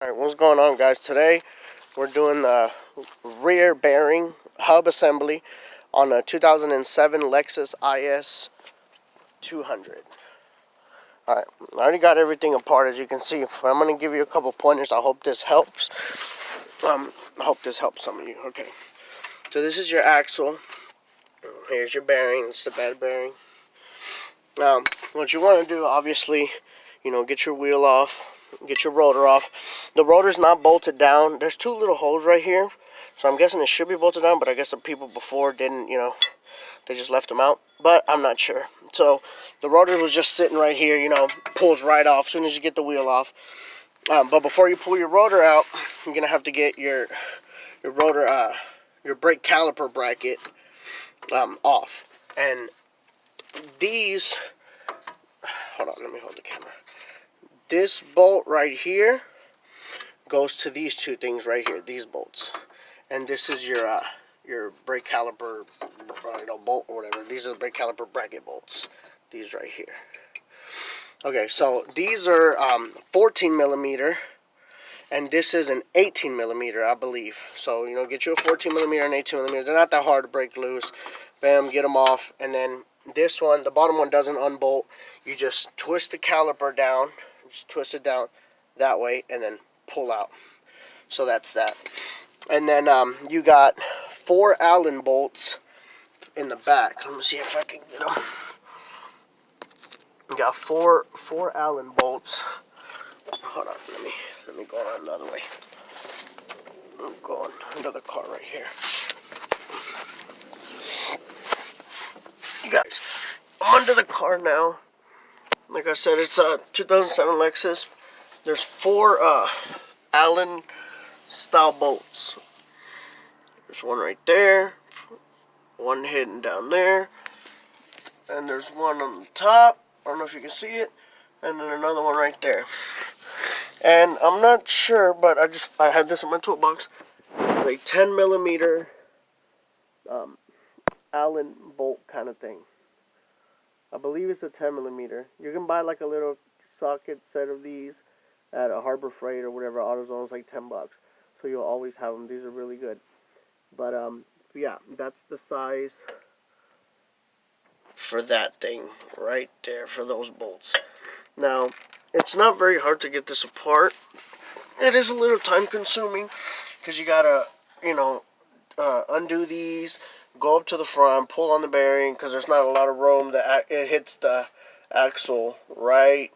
Alright, what's going on, guys? Today we're doing the rear bearing hub assembly on a 2007 Lexus is250. Alright, I already got everything apart, as you can see. I'm going to give you a couple pointers. I hope this helps. I hope this helps some of you. Okay, so this is your axle. Here's your bearing. It's the bad bearing. What you want to do, obviously, get your wheel off. Get your rotor off. The rotor's not bolted down. There's two little holes right here, so I'm guessing it should be bolted down, but I guess the people before didn't, they just left them out, but I'm not sure. So the rotor was just sitting right here, pulls right off as soon as you get the wheel off. But before you pull your rotor out, you're gonna have to get your rotor, your brake caliper bracket off. And these, hold on, let me hold the camera. This bolt right here goes to these two things right here, these bolts, and this is your brake caliper, bolt or whatever. These are the brake caliper bracket bolts. These right here. Okay, so these are 14 millimeter, and this is an 18 millimeter, I believe. So get you a 14 millimeter and 18 millimeter. They're not that hard to break loose. Bam, get them off, and then this one, the bottom one doesn't unbolt. You just twist the caliper down. Just twist it down that way and then pull out. So that's that. And then you got 4 Allen bolts in the back. Let me see if I can get them. You got four Allen bolts. Hold on, let me go on another way. I'm going another car right here. You guys, I'm under the car now. Like I said, it's a 2007 Lexus. There's 4 Allen style bolts. There's one right there, one hidden down there, and there's one on the top. I don't know if you can see it, and then another one right there. And I'm not sure, but I had this in my toolbox. A 10 millimeter Allen bolt kind of thing. I believe it's a 10 millimeter. You can buy like a little socket set of these at a Harbor Freight or whatever. AutoZone's like $10. So you'll always have them. These are really good. But yeah, that's the size for that thing right there, for those bolts. Now, it's not very hard to get this apart. It is a little time consuming because you gotta, undo these, go up to the front, pull on the bearing because there's not a lot of room. It hits the axle right.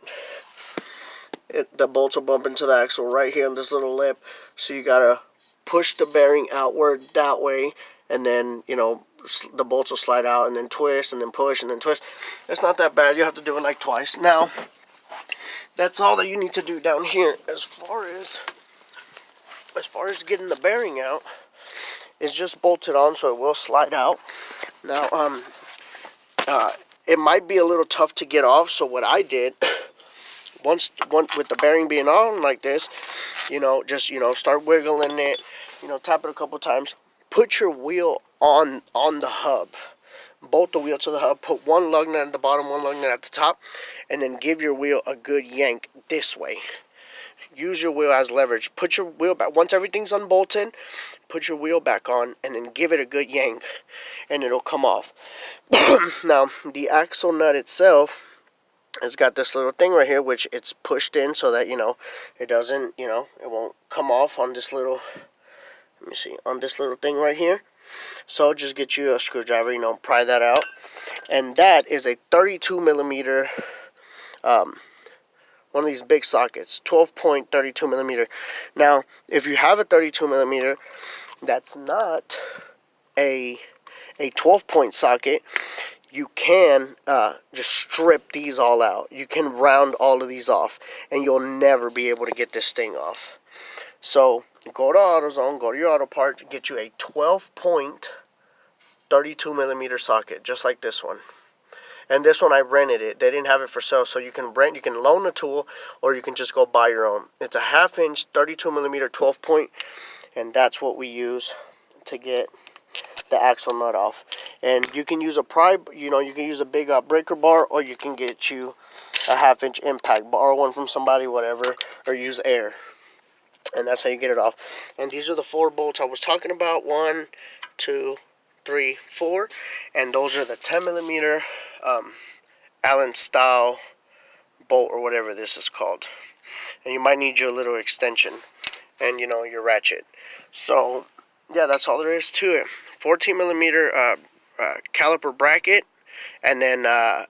The bolts will bump into the axle right here on this little lip. So you gotta push the bearing outward that way, and then the bolts will slide out, and then twist, and then push, and then twist. It's not that bad. You have to do it like twice. Now, that's all that you need to do down here. As far as getting the bearing out, it's just bolted on, so it will slide out. Now, it might be a little tough to get off. So what I did, once with the bearing being on like this, just start wiggling it, tap it a couple times. Put your wheel on the hub. Bolt the wheel to the hub. Put one lug nut at the bottom, one lug nut at the top, and then give your wheel a good yank this way. Use your wheel as leverage. Put your wheel back. Once everything's unbolted, put your wheel back on and then give it a good yank, and it'll come off. Now, the axle nut itself has got this little thing right here, which it's pushed in so that, it doesn't, it won't come off on this little, let me see, on this little thing right here. So just get you a screwdriver, pry that out. And that is a 32 millimeter, one of these big sockets, 12.32 millimeter. Now, if you have a 32 millimeter, that's not a 12-point socket. You can just strip these all out. You can round all of these off, and you'll never be able to get this thing off. So go to AutoZone, go to your auto parts, get you a 12-point 32 millimeter socket, just like this one. And this one, I rented it. They didn't have it for sale, so you can rent, you can loan the tool, or you can just go buy your own. It's a 1/2 inch 32 millimeter 12-point, and that's what we use to get the axle nut off. And you can use a pry, you can use a big breaker bar, or you can get you a 1/2 inch impact, borrow one from somebody, whatever, or use air. and that's how you get it off. And these are the 4 bolts I was talking about. 1, 2, 3, 4, and those are the 10 millimeter Allen style bolt, or whatever this is called. And you might need your little extension and your ratchet. So yeah, that's all there is to it. 14 millimeter caliper bracket, and then